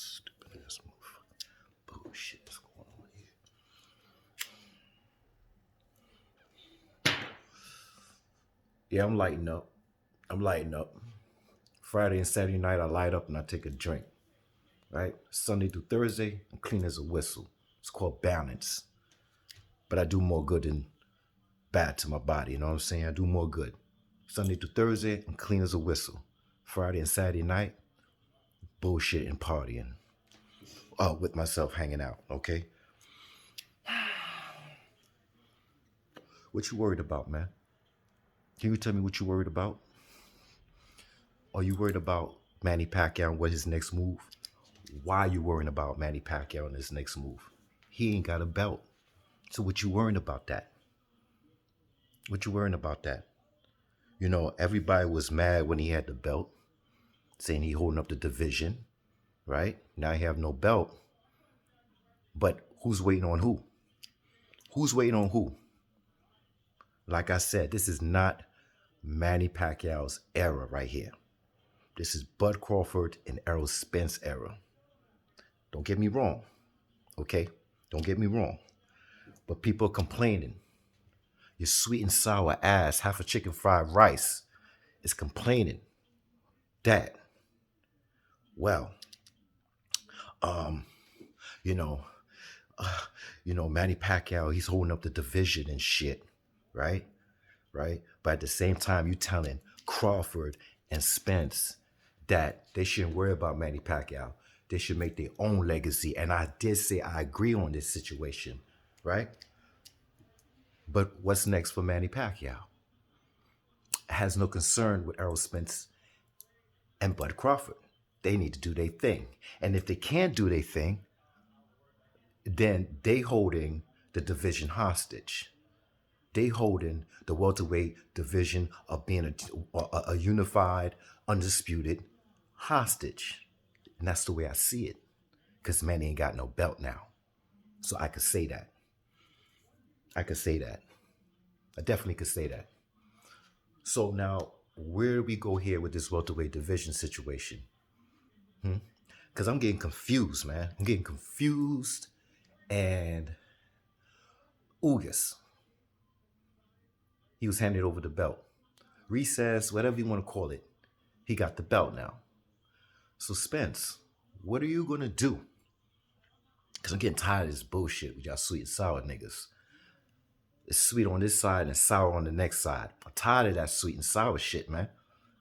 Stupid ass motherfucker. Bullshit is going on here. Yeah, I'm lighting up. I'm lighting up. Friday and Saturday night, I light up and I take a drink. Right? Sunday through Thursday, I'm clean as a whistle. It's called balance. But I do more good than bad to my body. You know what I'm saying? I do more good. Sunday through Thursday, I'm clean as a whistle. Friday and Saturday night, bullshit and partying. With myself hanging out, okay? What you worried about, man? Can you tell me what you worried about? Are you worried about Manny Pacquiao and what his next move? Why are you worrying about Manny Pacquiao and his next move? He ain't got a belt. So what you worrying about that? What you worrying about that? You know, everybody was mad when he had the belt, saying he holding up the division, right? Now he have no belt. But who's waiting on who? Who's waiting on who? Like I said, this is not Manny Pacquiao's era right here. This is Bud Crawford and Errol Spence era. Don't get me wrong, okay? Don't get me wrong. But people are complaining. Your sweet and sour ass, half a chicken fried rice, is complaining that, well, Manny Pacquiao, he's holding up the division and shit, right? Right? But at the same time, you telling Crawford and Spence that they shouldn't worry about Manny Pacquiao. They should make their own legacy. And I did say I agree on this situation, right? But what's next for Manny Pacquiao? Has no concern with Errol Spence and Bud Crawford. They need to do their thing. And if they can't do their thing, then they holding the division hostage. They holding the welterweight division of being a unified, undisputed hostage. And that's the way I see it. Because Manny ain't got no belt now. So I could say that. I could say that. I definitely could say that. So now, where do we go here with this welterweight division situation? Because I'm getting confused, man. I'm getting confused. And Ugas, he was handed over the belt. Recess, whatever you want to call it, he got the belt now. So Spence, what are you going to do? Because I'm getting tired of this bullshit with y'all sweet and sour niggas. It's sweet on this side and sour on the next side. I'm tired of that sweet and sour shit, man.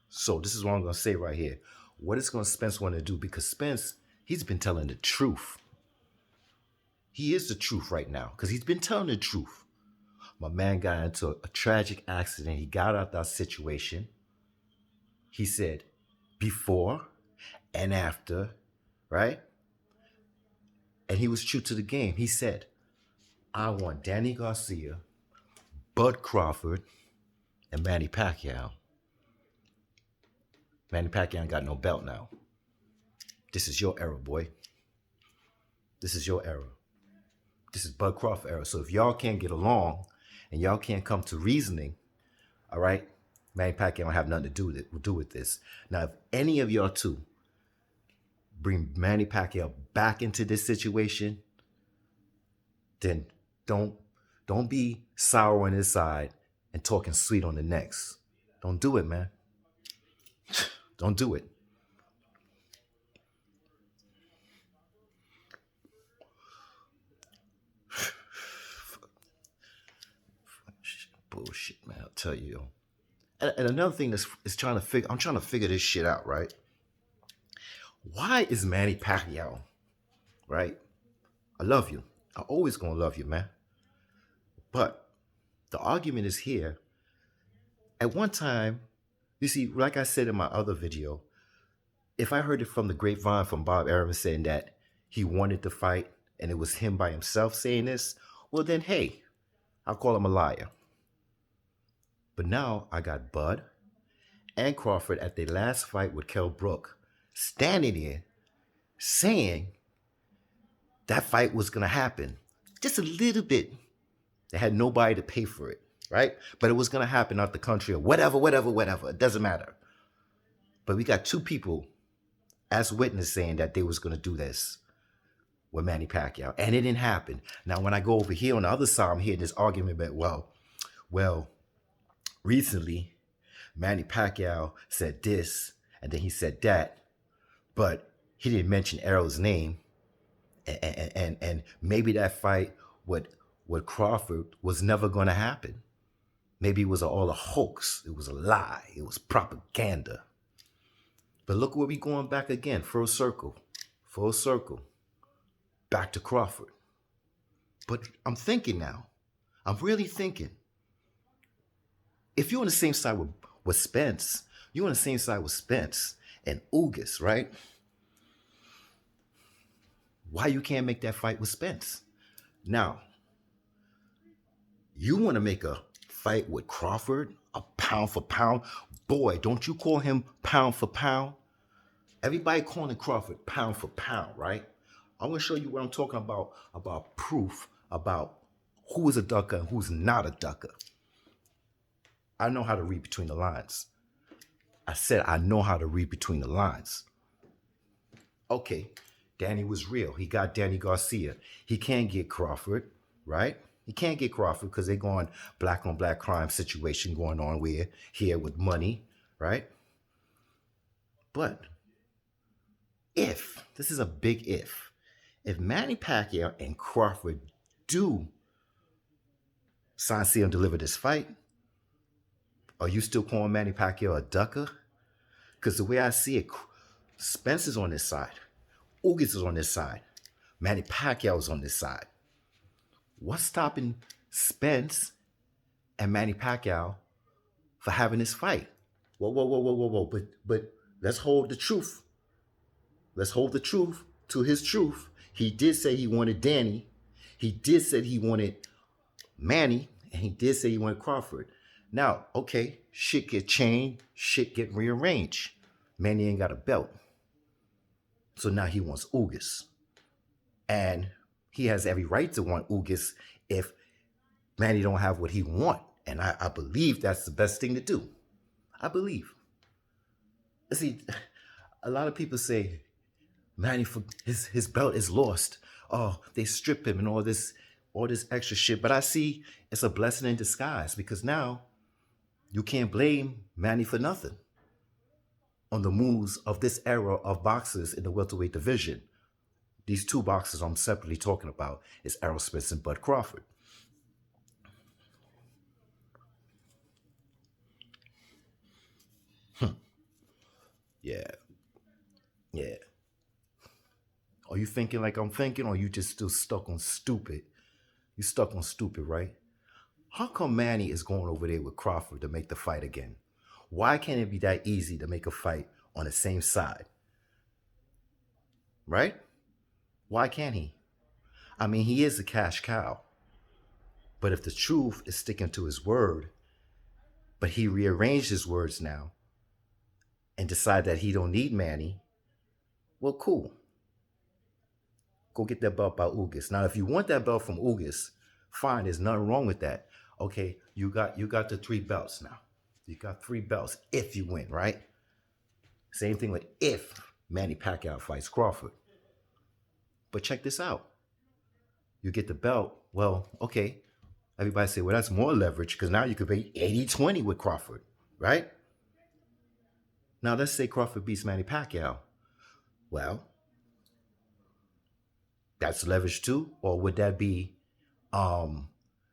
So this is what I'm going to say right here. What is going to Spence want to do? Because Spence, he's been telling the truth. He is the truth right now because he's been telling the truth. My man got into a tragic accident. He got out that situation. He said before and after, right? And he was true to the game. He said, I want Danny Garcia, Bud Crawford, and Manny Pacquiao. Manny Pacquiao ain't got no belt now. This is your era, boy. This is your era. This is Bud Crawford era. So if y'all can't get along and y'all can't come to reasoning, all right, Manny Pacquiao don't have nothing to do with this. Now, if any of y'all two bring Manny Pacquiao back into this situation, then don't be sour on this side and talking sweet on the next. Don't do it, man. Don't do it. Bullshit, man. I'll tell you. And another thing is I'm trying to figure this shit out, right? Why is Manny Pacquiao, right? I love you. I'm always gonna love you, man. But the argument is here. At one time, you see, like I said in my other video, if I heard it from the grapevine from Bob Arum saying that he wanted to fight and it was him by himself saying this, well then, hey, I'll call him a liar. But now I got Bud and Crawford at their last fight with Kell Brook standing there saying that fight was going to happen. Just a little bit. They had nobody to pay for it, right? But it was going to happen out the country or whatever. It doesn't matter. But we got two people as witness saying that they was going to do this with Manny Pacquiao, and it didn't happen. Now, when I go over here on the other side, I'm hearing this argument that, well, recently Manny Pacquiao said this, and then he said that, but he didn't mention Errol's name, and maybe that fight with Crawford was never going to happen. Maybe it was all a hoax. It was a lie. It was propaganda. But look where we going back again, full circle, back to Crawford. But I'm thinking now, I'm really thinking, if you're on the same side with Spence, you're on the same side with Spence and Ugas, right? Why you can't make that fight with Spence? Now, you want to make a fight with Crawford, a pound for pound? Boy, don't you call him pound for pound? Everybody calling Crawford pound for pound, right? I'm going to show you what I'm talking about proof about who is a ducker and who's not a ducker. I know how to read between the lines. I said I know how to read between the lines. Okay, Danny was real. He got Danny Garcia. He can't get Crawford, right? He can't get Crawford because they're going black on black crime situation going on here with money, right? But this is a big if Manny Pacquiao and Crawford do sign, seal, and deliver this fight, are you still calling Manny Pacquiao a ducker? Because the way I see it, Spence is on this side. Ugas is on this side. Manny Pacquiao is on this side. What's stopping Spence and Manny Pacquiao for having this fight? Whoa. But let's hold the truth. Let's hold the truth to his truth. He did say he wanted Danny. He did say he wanted Manny. And he did say he wanted Crawford. Now, okay, shit get changed. Shit get rearranged. Manny ain't got a belt. So now he wants Ugas. And he has every right to want Ugas if Manny don't have what he want. And I believe that's the best thing to do. I believe. See, a lot of people say Manny, his belt is lost. Oh, they strip him and all this extra shit. But I see it's a blessing in disguise because now you can't blame Manny for nothing on the moves of this era of boxers in the welterweight division. These two boxers I'm separately talking about is Errol Spence and Bud Crawford. Yeah. Are you thinking like I'm thinking, or are you just still stuck on stupid? You stuck on stupid, right? How come Manny is going over there with Crawford to make the fight again? Why can't it be that easy to make a fight on the same side? Right? Why can't he? I mean, he is a cash cow. But if the truth is sticking to his word, but he rearranged his words now and decide that he don't need Manny, well, cool. Go get that belt by Ugas. Now, if you want that belt from Ugas, fine. There's nothing wrong with that. Okay, you got the 3 belts now. You got 3 belts if you win, right? Same thing with if Manny Pacquiao fights Crawford. But check this out. You get the belt. Well, okay. Everybody say, well, that's more leverage because now you could be 80-20 with Crawford, right? Now, let's say Crawford beats Manny Pacquiao. Well, that's leverage too? Or would that be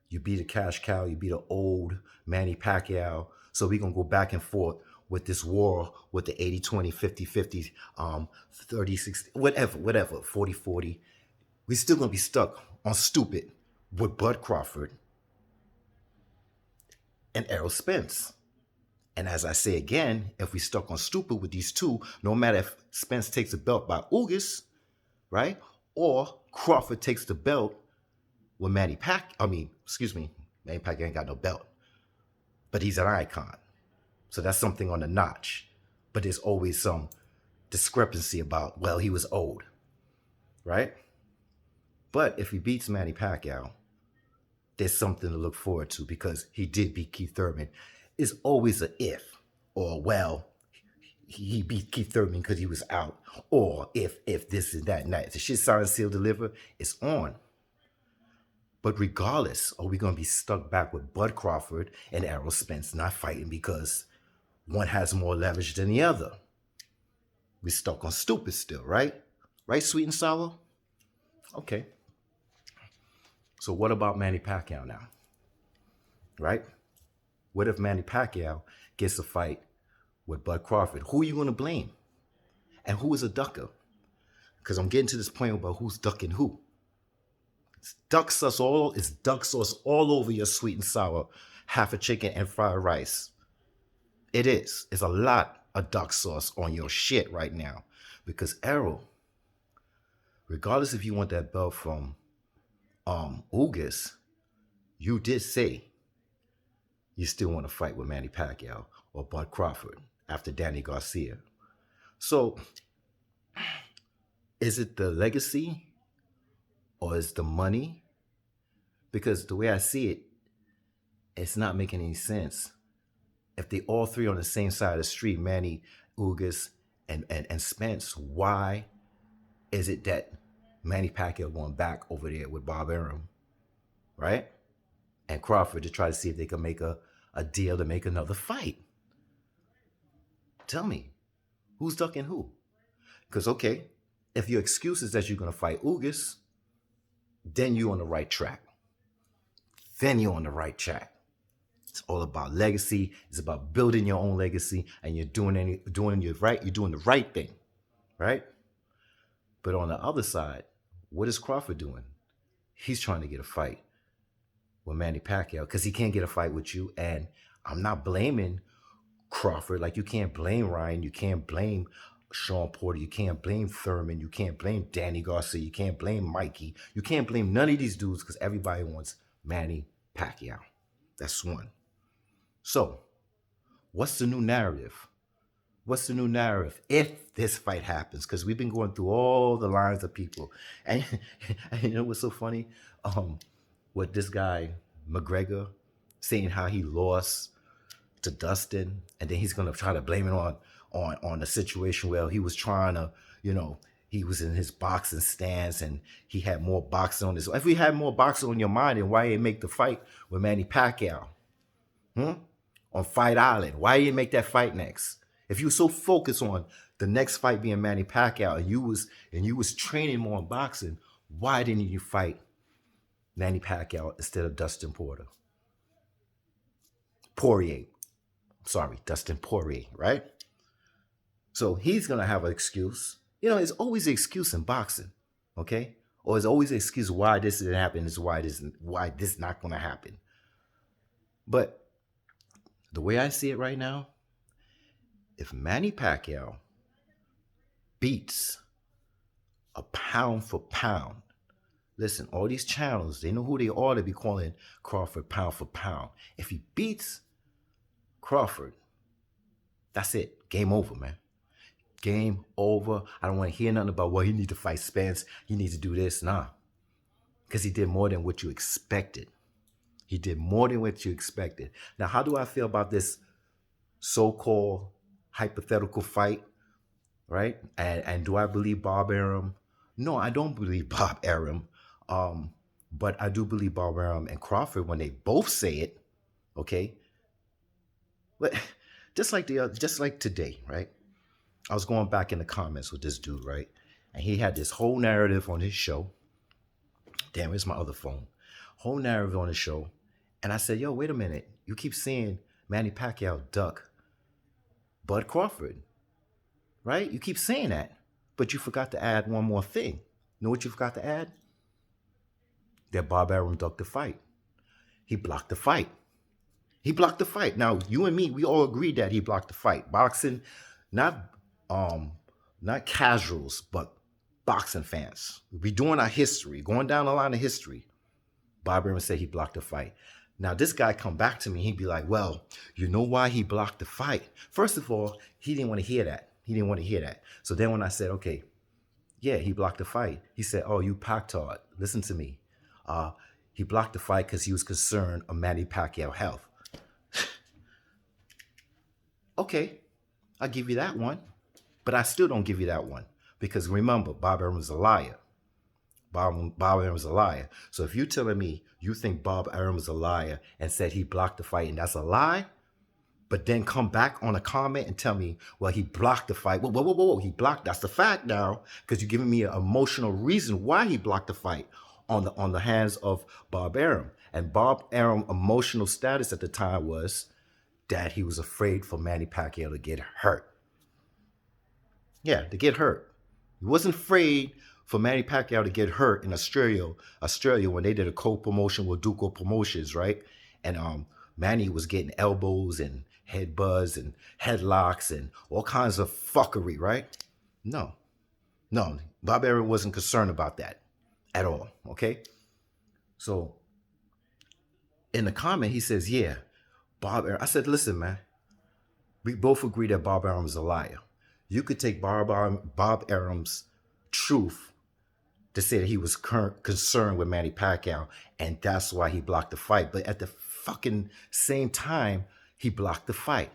you beat a cash cow, you beat an old Manny Pacquiao, so we're going to go back and forth with this war with the 80-20, 50-50, 30-60, whatever, 40-40. We're still going to be stuck on stupid with Bud Crawford and Errol Spence. And as I say again, if we stuck on stupid with these two, no matter if Spence takes the belt by Ugas, right? Or Crawford takes the belt with Manny Pacquiao. Manny Pacquiao ain't got no belt. But he's an icon. So that's something on the notch. But there's always some discrepancy about, well, he was old. Right? But if he beats Manny Pacquiao, there's something to look forward to because he did beat Keith Thurman. It's always a if or well, he beat Keith Thurman because he was out, or if this and that and that. The shit signed, sealed, deliver, it's on. But regardless, are we gonna be stuck back with Bud Crawford and Errol Spence not fighting because one has more leverage than the other? We're stuck on stupid still, right? Right, sweet and sour? Okay. So what about Manny Pacquiao now? Right? What if Manny Pacquiao gets a fight with Bud Crawford? Who are you going to blame? And who is a ducker? Because I'm getting to this point about who's ducking who. It's duck sauce all over your sweet and sour, half a chicken and fried rice. It is. It's a lot of duck sauce on your shit right now. Because Errol, regardless if you want that belt from Ugas, you did say you still want to fight with Manny Pacquiao or Bud Crawford after Danny Garcia. So, is it the legacy or is the money? Because the way I see it, it's not making any sense. If they all three on the same side of the street, Manny, Ugas, and Spence, why is it that Manny Pacquiao going back over there with Bob Arum, right? And Crawford to try to see if they can make a deal to make another fight. Tell me, who's ducking who? Because, okay, if your excuse is that you're going to fight Ugas, then you're on the right track. Then you're on the right track. It's all about legacy. It's about building your own legacy, and you're doing the right thing, right? But on the other side, what is Crawford doing? He's trying to get a fight with Manny Pacquiao because he can't get a fight with you. And I'm not blaming Crawford. Like, you can't blame Ryan. You can't blame Sean Porter. You can't blame Thurman. You can't blame Danny Garcia. You can't blame Mikey. You can't blame none of these dudes because everybody wants Manny Pacquiao. That's one. So, what's the new narrative? What's the new narrative if this fight happens? Because we've been going through all the lines of people. And you know what's so funny? With this guy, McGregor, saying how he lost to Dustin, and then he's going to try to blame it on the situation where he was trying to, he was in his boxing stance and he had more boxing on his. If we had more boxing on your mind, then why didn't you make the fight with Manny Pacquiao? On Fight Island. Why didn't you make that fight next? If you were so focused on the next fight being Manny Pacquiao and you was training more in boxing, why didn't you fight Manny Pacquiao instead of Dustin Porter? Dustin Poirier, right? So he's gonna have an excuse. There's always an excuse in boxing, okay? Or there's always an excuse why this didn't happen, is why this not gonna happen. But the way I see it right now, if Manny Pacquiao beats a pound for pound, listen, all these channels, they know who they are to be calling Crawford pound for pound. If he beats Crawford, that's it. Game over, man. Game over. I don't want to hear nothing about, well, he needs to fight Spence. He needs to do this. Nah. Because he did more than what you expected. He did more than what you expected. Now, how do I feel about this so-called hypothetical fight, right? And do I believe Bob Arum? No, I don't believe Bob Arum. But I do believe Bob Arum and Crawford when they both say it, okay? But just like today, right? I was going back in the comments with this dude, right? And he had this whole narrative on his show. Damn, where's my other phone? Whole narrative on his show. And I said, yo, wait a minute. You keep saying Manny Pacquiao duck Bud Crawford, right? You keep saying that, but you forgot to add one more thing. You know what you forgot to add? That Bob Arum ducked the fight. He blocked the fight. He blocked the fight. Now, you and me, we all agreed that he blocked the fight. Boxing, not casuals, but boxing fans. We're doing our history, going down the line of history. Bob Arum said he blocked the fight. Now, this guy come back to me, he'd be like, well, you know why he blocked the fight? First of all, he didn't want to hear that. So then when I said, okay, yeah, he blocked the fight. He said, oh, you Pactard, listen to me. He blocked the fight because he was concerned of Manny Pacquiao health. Okay, I give you that one, but I still don't give you that one because remember, Bob Arum was a liar. Bob Arum was a liar. So if you're telling me you think Bob Arum was a liar and said he blocked the fight and that's a lie, but then come back on a comment and tell me, well, he blocked the fight. Whoa. He blocked. That's the fact now because you're giving me an emotional reason why he blocked the fight on the hands of Bob Arum. And Bob Arum's emotional status at the time was that he was afraid for Manny Pacquiao to get hurt. Yeah, to get hurt. He wasn't afraid for Manny Pacquiao to get hurt in Australia when they did a co-promotion with Duco Promotions, right? And Manny was getting elbows and headbutts and headlocks and all kinds of fuckery, right? No. Bob Arum wasn't concerned about that at all, okay? So in the comment, he says, yeah, Bob Arum. I said, listen, man, we both agree that Bob Arum is a liar. You could take Bob Arum's truth to say that he was concerned with Manny Pacquiao, and that's why he blocked the fight. But at the fucking same time, he blocked the fight.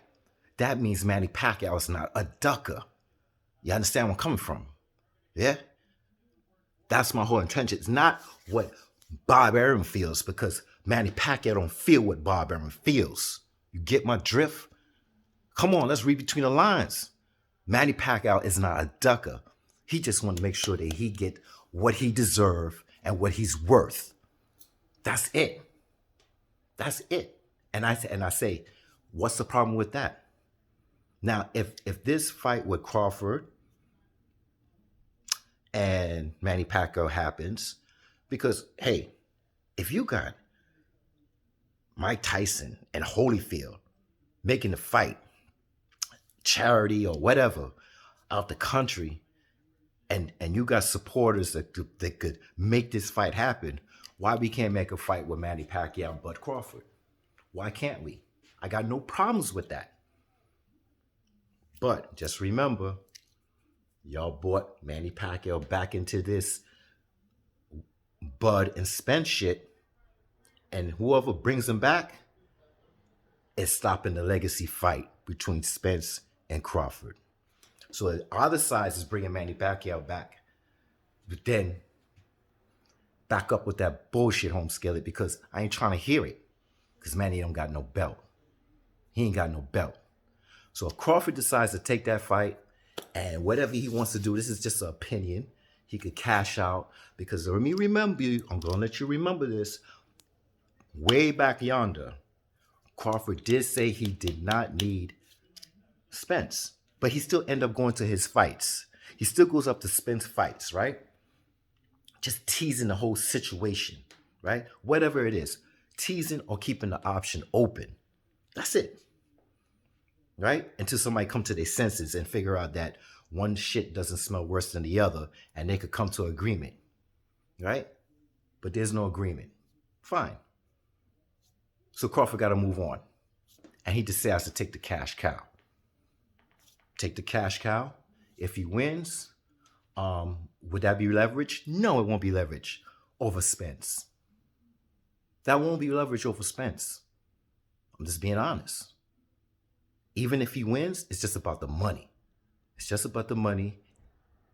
That means Manny Pacquiao is not a ducker. You understand where I'm coming from? Yeah? That's my whole intention. It's not what Bob Arum feels, because Manny Pacquiao don't feel what Bob Arum feels. You get my drift? Come on, let's read between the lines. Manny Pacquiao is not a ducker. He just wants to make sure that he get what he deserves and what he's worth. That's it. That's it. And I say, what's the problem with that? Now, if this fight with Crawford and Manny Pacquiao happens, because, hey, if you got Mike Tyson and Holyfield making the fight, charity or whatever, out the country, and you got supporters that could make this fight happen, why we can't make a fight with Manny Pacquiao and Bud Crawford? Why can't we? I got no problems with that. But just remember, y'all brought Manny Pacquiao back into this Bud and Spence shit, and whoever brings him back is stopping the legacy fight between Spence and Crawford. So the other side is bringing Manny Pacquiao back, but then back up with that bullshit, home skillet, because I ain't trying to hear it, because Manny don't got no belt. He ain't got no belt. So if Crawford decides to take that fight and whatever he wants to do, this is just an opinion, he could cash out, because let me remember you, I'm going to let you remember this, way back yonder, Crawford did say he did not need Spence, but he still end up going to his fights. He still goes up to Spence fights, right? Just teasing the whole situation, right? Whatever it is, teasing or keeping the option open. That's it, right? Until somebody come to their senses and figure out that one shit doesn't smell worse than the other, and they could come to agreement, right? But there's no agreement. Fine. So Crawford got to move on, and he decides to take the cash cow. Take the cash cow. If he wins, would that be leverage? No, it won't be leverage over Spence. That won't be leverage over Spence. I'm just being honest. Even if he wins, it's just about the money. It's just about the money.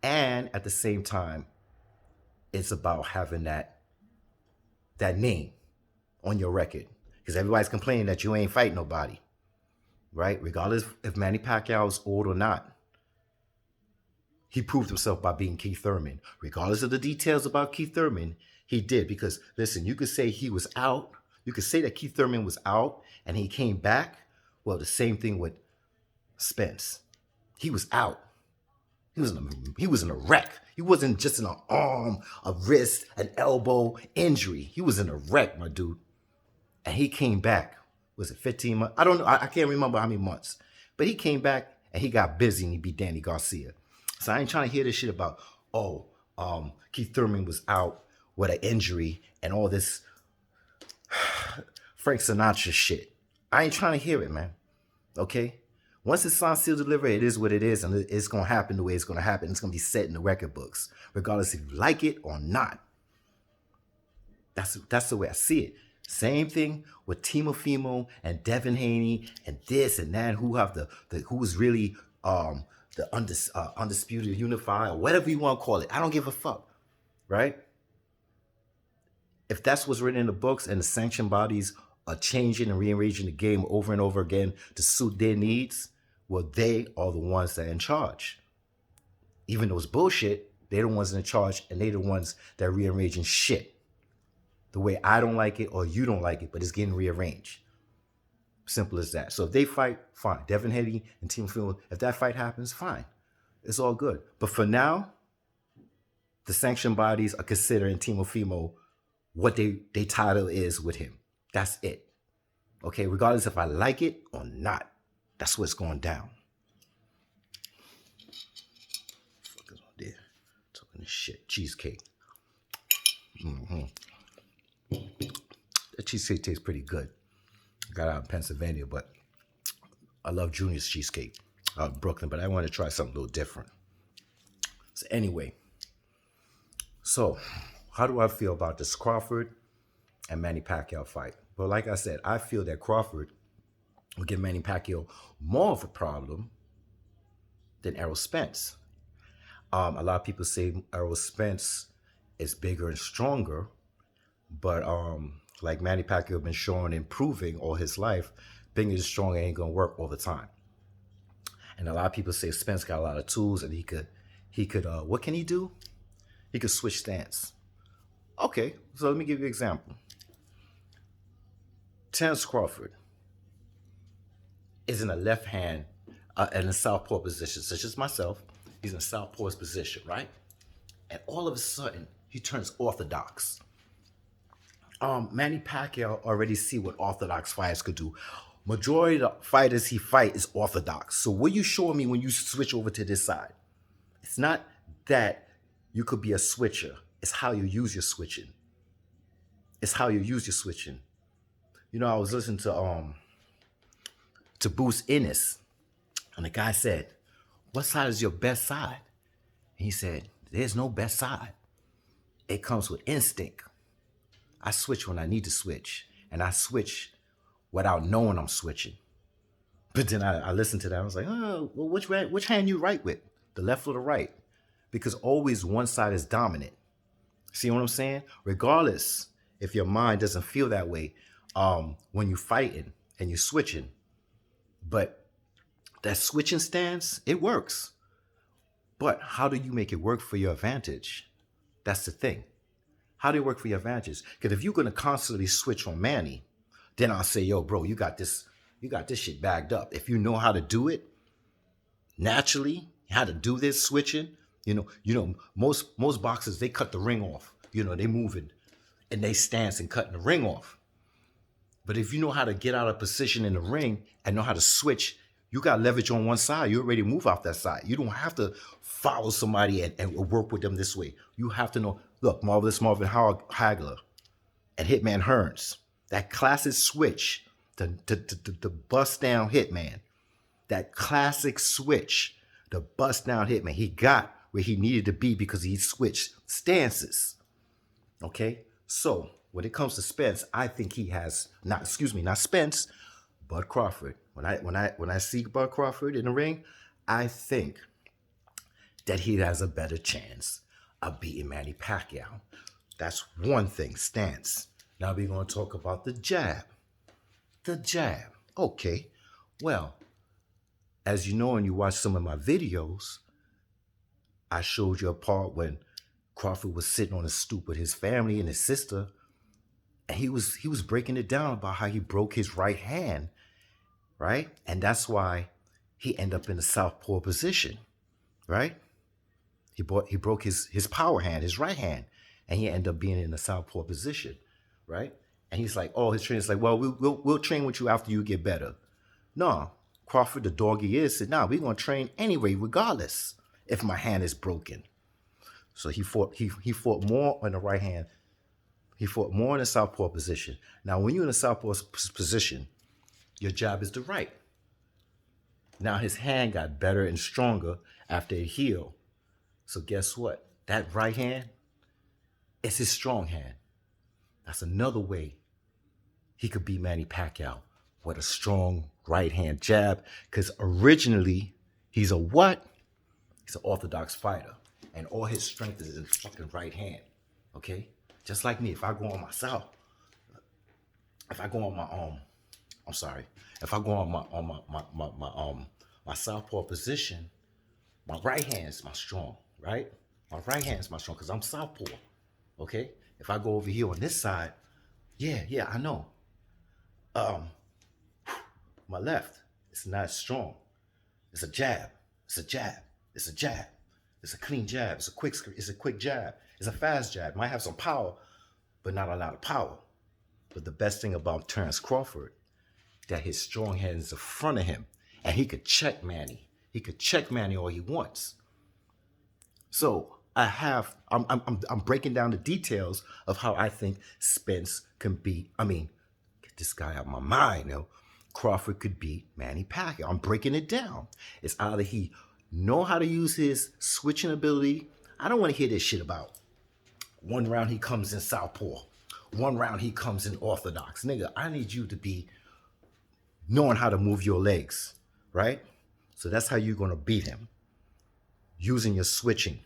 And at the same time, it's about having that name on your record. Because everybody's complaining that you ain't fighting nobody, right? Regardless if Manny Pacquiao is old or not. He proved himself by beating Keith Thurman. Regardless of the details about Keith Thurman, he did. Because, listen, you could say he was out. You could say that Keith Thurman was out and he came back. Well, the same thing with Spence. He was out. He was in a wreck. He wasn't just in an arm, a wrist, an elbow injury. He was in a wreck, my dude. And he came back. Was it 15 months? I don't know. I can't remember how many months. But he came back and he got busy and he beat Danny Garcia. So I ain't trying to hear this shit about, Keith Thurman was out with an injury and all this Frank Sinatra shit. I ain't trying to hear it, man. Okay? Once it's signed, sealed, delivered, it is what it is, and it's going to happen the way it's going to happen. It's going to be set in the record books, regardless if you like it or not. That's the way I see it. Same thing with Timofimo and Devin Haney and this and that, who was really the undisputed unified, or whatever you want to call it. I don't give a fuck, right? If that's what's written in the books and the sanctioned bodies are changing and rearranging the game over and over again to suit their needs, well, they are the ones that are in charge. Even though it's bullshit, they're the ones in charge, and they're the ones that are rearranging shit the way I don't like it or you don't like it, but it's getting rearranged. Simple as that. So if they fight, fine. Devin Haney and Teofimo, if that fight happens, fine. It's all good. But for now, the sanctioned bodies are considering Teofimo what they title is with him. That's it. Okay, regardless if I like it or not. That's what's going down. Fuck is on there? Talking this shit. Cheesecake. The cheesecake tastes pretty good. Got out in Pennsylvania, but I love Junior's cheesecake out in Brooklyn, but I want to try something a little different. So anyway, so how do I feel about this Crawford and Manny Pacquiao fight? Well, like I said, I feel that Crawford will give Manny Pacquiao more of a problem than Errol Spence. A lot of people say Errol Spence is bigger and stronger, but like Manny Pacquiao been showing and proving all his life, being as strong ain't gonna work all the time. And a lot of people say Spence got a lot of tools and he could what can he do? He could switch stance. Okay, so let me give you an example. Terence Crawford is in a left hand in a southpaw position, such as myself. He's in a southpaw's position, right? And all of a sudden, he turns orthodox. Manny Pacquiao already see what orthodox fighters could do. Majority of the fighters he fight is orthodox. So what you showing me when you switch over to this side? It's not that you could be a switcher. It's how you use your switching. It's how you use your switching. You know, I was listening to Bruce Ennis, and the guy said, "What side is your best side?" And he said, "There's no best side. It comes with instinct. I switch when I need to switch, and I switch without knowing I'm switching." But then I listened to that. I was like, "Oh, well, which hand you right with, the left or the right?" Because always one side is dominant. See what I'm saying? Regardless if your mind doesn't feel that way when you're fighting and you're switching, but that switching stance, it works. But how do you make it work for your advantage? That's the thing. How do it work for your advantage? Because if you're gonna constantly switch on Manny, then I'll say, "Yo, bro, you got this shit bagged up." If you know how to do it naturally, how to do this switching, you know, most boxers, they cut the ring off. You know, they moving and they stance and cutting the ring off. But if you know how to get out of position in the ring and know how to switch, you got leverage on one side. You already move off that side. You don't have to follow somebody and work with them this way. You have to know, look, Marvelous Marvin Hagler and Hitman Hearns, that classic switch to bust down Hitman, that classic switch, the bust down Hitman. He got where he needed to be because he switched stances. Okay? So when it comes to Spence, I think he has not Spence, Bud Crawford. When I see Bud Crawford in the ring, I think that he has a better chance of beating Manny Pacquiao. That's one thing, stance. Now we're going to talk about the jab. The jab. Okay. Well, as you know, and you watch some of my videos, I showed you a part when Crawford was sitting on a stoop with his family and his sister, and he was breaking it down about how he broke his right hand, right? And that's why he ended up in the southpaw position, right? He broke his power hand, his right hand, and he ended up being in the southpaw position, right? And he's like, oh, his trainer's like, well, we'll train with you after you get better. No, Crawford, the dog he is, said, no, we're gonna train anyway, regardless if my hand is broken. So he fought more on the right hand. He fought more in the southpaw position. Now, when you're in the southpaw position, your job is to right. Now his hand got better and stronger after it healed. So guess what? That right hand is his strong hand. That's another way he could beat Manny Pacquiao with a strong right hand jab, because originally He's a what? He's an orthodox fighter. And all his strength is in his fucking right hand. Okay? Just like me, if I go on my south, if I go on my I'm sorry, if I go on my southpaw position, my right hand's my strong, right? My right hand's my strong because I'm southpaw. Okay? If I go over here on this side, yeah, I know. My left, it's not strong. It's a jab. It's a jab. It's a jab. It's a clean jab. It's a quick jab. It's a fast jab. Might have some power, but not a lot of power. But the best thing about Terence Crawford, that his strong hand is in front of him, and he could check Manny. He could check Manny all he wants. So I'm breaking down the details of how I think Spence can beat. Get this guy out of my mind, yo. Crawford could beat Manny Pacquiao. I'm breaking it down. It's either he know how to use his switching ability. I don't want to hear this shit about one round he comes in southpaw, one round he comes in orthodox. Nigga, I need you to be knowing how to move your legs, right? So that's how you're going to beat him, using your switching,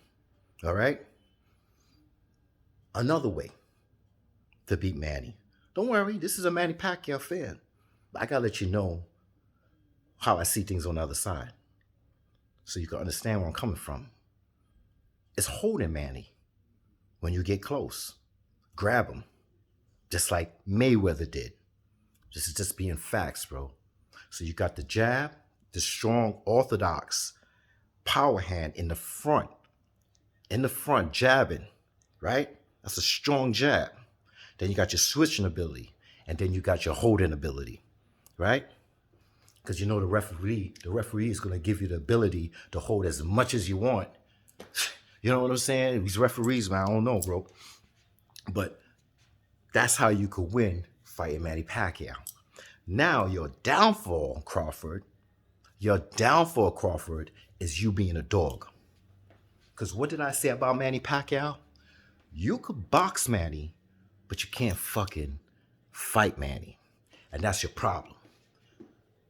all right? Another way to beat Manny. Don't worry, this is a Manny Pacquiao fan. I got to let you know how I see things on the other side so you can understand where I'm coming from. It's holding Manny when you get close. Grab him, just like Mayweather did. This is just being facts, bro. So you got the jab, the strong, orthodox power hand in the front, jabbing, right? That's a strong jab. Then you got your switching ability, and then you got your holding ability, right? Because you know the referee is going to give you the ability to hold as much as you want. You know what I'm saying? These referees, man, I don't know, bro. But that's how you could win fighting Manny Pacquiao. Now, your downfall, Crawford, is you being a dog. Because what did I say about Manny Pacquiao? You could box Manny, but you can't fucking fight Manny. And that's your problem.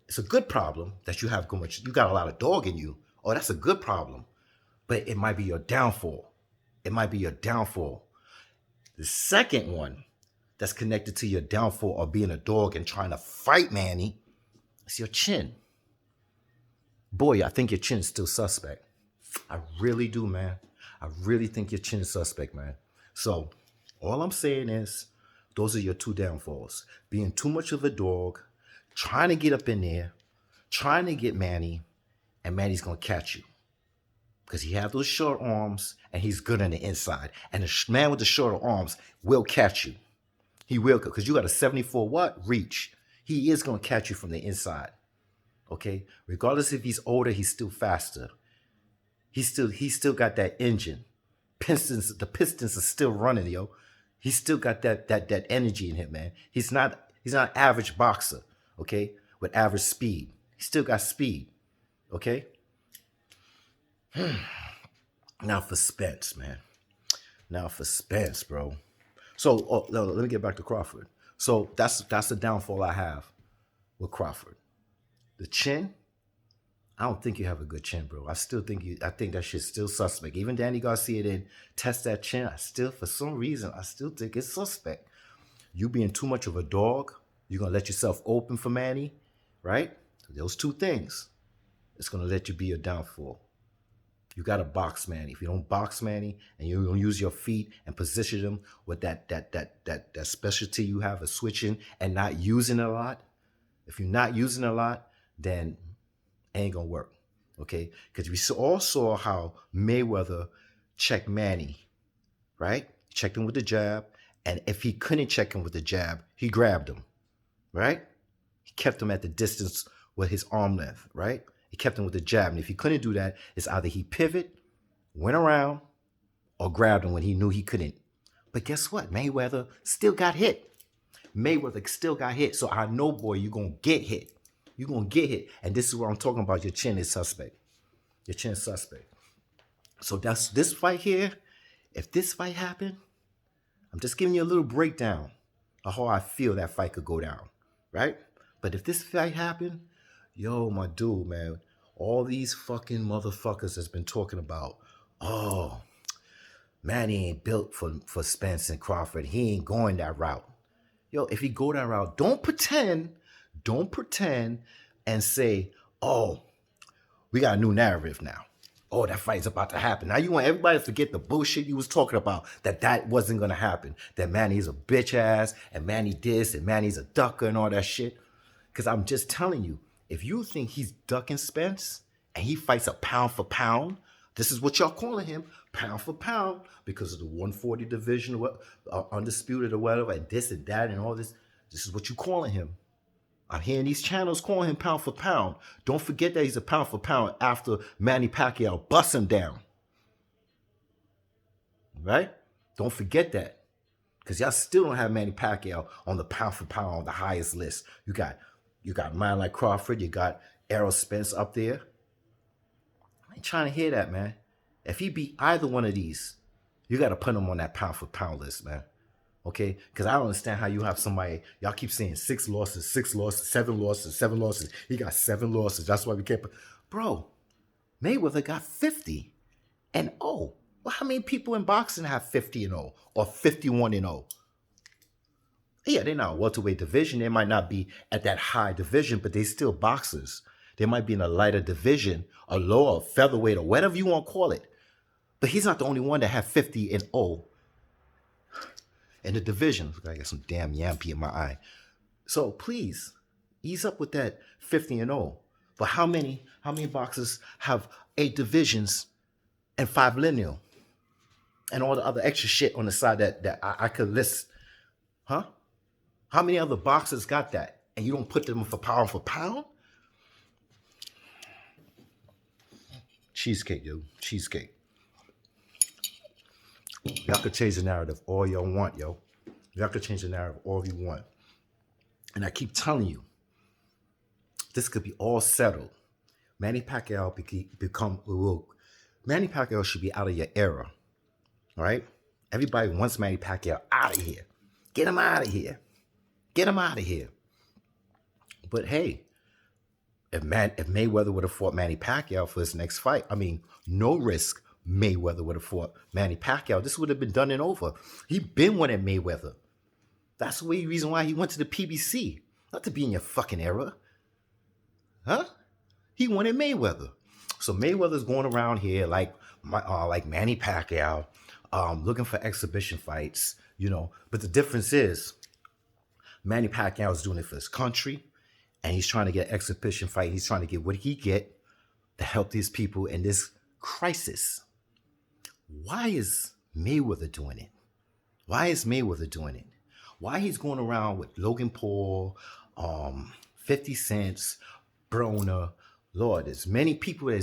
It's a good problem that you got a lot of dog in you. Oh, that's a good problem. But it might be your downfall. The second one that's connected to your downfall of being a dog and trying to fight Manny is your chin. Boy, I think your chin is still suspect. I really do, man. I really think your chin is suspect, man. So all I'm saying is those are your two downfalls. Being too much of a dog, trying to get up in there, trying to get Manny, and Manny's going to catch you. Because he has those short arms, and he's good on the inside. And the man with the shorter arms will catch you. He will, because you got a 74 what? Reach. He is going to catch you from the inside. Okay? Regardless if he's older, he's still faster. He's still got that engine. The pistons are still running, yo. He's still got that energy in him, man. He's not an average boxer, okay, with average speed. He still got speed, okay? Now for Spence, man. Now for Spence, bro. So let me get back to Crawford. So that's the downfall I have with Crawford. The chin, I don't think you have a good chin, bro. I think that shit's still suspect. Even Danny Garcia didn't test that chin. For some reason, I still think it's suspect. You being too much of a dog, you're going to let yourself open for Manny, right? Those two things, it's going to let you be your downfall. You got to box Manny. If you don't box Manny and you don't use your feet and position him with that specialty you have of switching and not using it a lot, if you're not using it a lot, then it ain't going to work, okay? Because we all saw how Mayweather checked Manny, right? Checked him with the jab, and if he couldn't check him with the jab, he grabbed him, right? He kept him at the distance with his arm length, right? He kept him with the jab, and if he couldn't do that, it's either he pivot, went around, or grabbed him when he knew he couldn't. But guess what? Mayweather still got hit. So I know, boy, you're going to get hit. You're going to get hit. And this is what I'm talking about. Your chin is suspect. Your chin is suspect. So that's this fight here. If this fight happened, I'm just giving you a little breakdown of how I feel that fight could go down, right? But if this fight happened, yo, my dude, man, all these fucking motherfuckers has been talking about, oh, Manny ain't built for Spence and Crawford. He ain't going that route. Yo, if he go that route, don't pretend and say, oh, we got a new narrative now. Oh, that fight's about to happen. Now you want everybody to forget the bullshit you was talking about, that wasn't going to happen. That Manny's a bitch ass, and Manny this, and Manny's a ducker and all that shit. Because I'm just telling you, if you think he's ducking Spence, and he fights a pound for pound, this is what y'all calling him, pound for pound, because of the 140 division, undisputed or whatever, and this and that and all this. This is what you calling him. I'm hearing these channels calling him pound for pound. Don't forget that he's a pound for pound after Manny Pacquiao busts him down. Right? Don't forget that. Because y'all still don't have Manny Pacquiao on the pound for pound on the highest list. You got a man like Crawford. You got Errol Spence up there. I ain't trying to hear that, man. If he beat either one of these, you got to put him on that pound for pound list, man. Okay? Because I don't understand how you have somebody, y'all keep saying 6 losses, 7 losses, 7 losses. He got 7 losses. That's why we can't put. Bro, Mayweather got 50 and 0. Well, how many people in boxing have 50 and 0 or 51 and 0? Yeah, they're not a welterweight division. They might not be at that high division, but they still boxers. They might be in a lighter division, a lower featherweight, or whatever you want to call it. But he's not the only one that had 50 and 0 in the division. I got some damn yampy in my eye. So please, ease up with that 50 and 0. But how many boxers have 8 divisions and 5 lineal? And all the other extra shit on the side that I could list. Huh? How many other boxers got that? And you don't put them for pound? Cheesecake, yo. Cheesecake. Y'all could change the narrative all y'all want, yo. Y'all could change the narrative all you want. And I keep telling you, this could be all settled. Manny Pacquiao Manny Pacquiao should be out of your era. All right? Everybody wants Manny Pacquiao out of here. Get him out of here. Get him out of here. But hey, if Mayweather would have fought Manny Pacquiao for his next fight, I mean, no risk, Mayweather would have fought Manny Pacquiao. This would have been done and over. He been winning Mayweather. That's the reason why he went to the PBC. Not to be in your fucking era. Huh? He wanted Mayweather. So Mayweather's going around here like Manny Pacquiao, looking for exhibition fights, you know. But the difference is, Manny Pacquiao is doing it for his country, and he's trying to get an exhibition fight. He's trying to get what he get to help these people in this crisis. Why is Mayweather doing it? Why is Mayweather doing it? Why he's going around with Logan Paul, 50 Cent, Broner, Lord, there's many people that